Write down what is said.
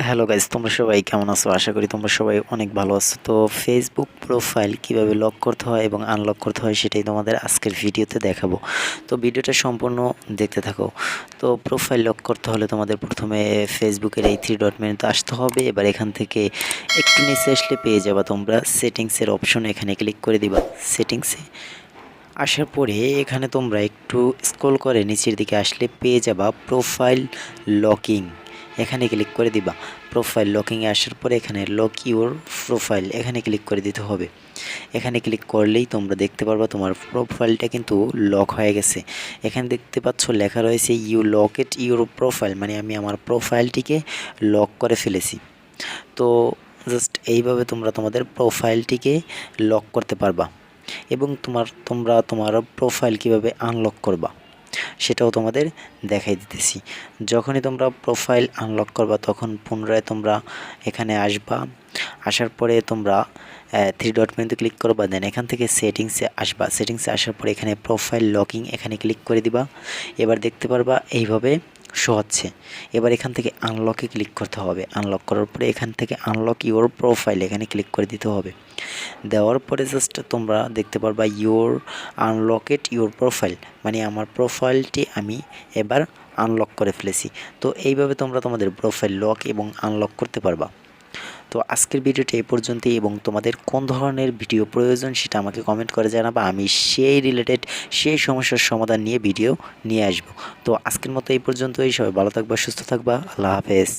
Hello guys, তোমরা সবাই কেমন আছো? আশা করি তোমরা সবাই অনেক ভালো আছো। তো ফেসবুক প্রোফাইল কিভাবে লক করতে হয় এবং আনলক করতে হয় সেটাই তোমাদের আজকের ভিডিওতে দেখাবো। তো ভিডিওটা সম্পূর্ণ দেখতে থাকো। তো প্রোফাইল লক করতে হলে তোমাদের প্রথমে ফেসবুকের এই থ্রি ডট মেনুতে আসতে হবে। এবার এখান থেকে একটু নিচে আসলে পেয়ে যাবা তোমরা সেটিংসের অপশন, এখানে ক্লিক করে দিবা। সেটিংসে আসার পরে এখানে তোমরা একটু স্ক্রল করে নিচের দিকে আসলে পেয়ে যাবা প্রোফাইল লকিং, এখানে ক্লিক করে দিবা। প্রোফাইল লকিংয়ে আসার পরে এখানে লক ইউর প্রোফাইল, এখানে ক্লিক করে দিতে হবে। এখানে ক্লিক করলেই তোমরা দেখতে পারবা তোমার প্রোফাইলটা কিন্তু লক হয়ে গেছে। এখানে দেখতে পাচ্ছ লেখা রয়েছে ইউ লকেট ইউর প্রোফাইল, মানে আমি আমার প্রোফাইলটিকে লক করে ফেলেছি। তো জাস্ট এইভাবে তোমরা তোমাদের প্রোফাইলটিকে লক করতে পারবা এবং তোমরা তোমার প্রোফাইল কিভাবে আনলক করবা সেটাও তোমাদের দেখাই দিতেছি। যখনই তোমরা প্রোফাইল আনলক করবা তখন পুনরায় তোমরা এখানে আসবা। আসার পরে তোমরা থ্রি ডট মেনুতে ক্লিক করবা, দেন এখান থেকে সেটিংসে আসবা। সেটিংসে আসার পরে এখানে প্রোফাইল লকিং, এখানে ক্লিক করে দিবা। এবার দেখতে পারবা এইভাবে শো হচ্ছে। এবার এখান থেকে আনলকে ক্লিক করতে হবে। আনলক করার পরে এখান থেকে আনলক ইউর প্রোফাইল, এখানে ক্লিক করে দিতে হবে। দেওয়ার পরে জাস্ট তোমরা দেখতে পারবা ইউর আনলকেট ইউর প্রোফাইল, মানে আমার প্রোফাইলটি আমি এবার আনলক করে ফেলেছি। তো এইভাবে তোমরা তোমাদের প্রোফাইল লক এবং আনলক করতে পারবা। তো আজকের ভিডিওটা এই পর্যন্তই, এবং তোমাদের কোন ধরনের ভিডিও প্রয়োজন সেটা আমাকে কমেন্ট করে জানাবা। আমি সেই রিলেটেড সেই সমস্যার সমাধান নিয়ে ভিডিও নিয়ে আসব। তো আজকের মতো এই পর্যন্তই। সবাই ভালো থাকবা, সুস্থ থাকবা। আল্লাহ হাফেজ।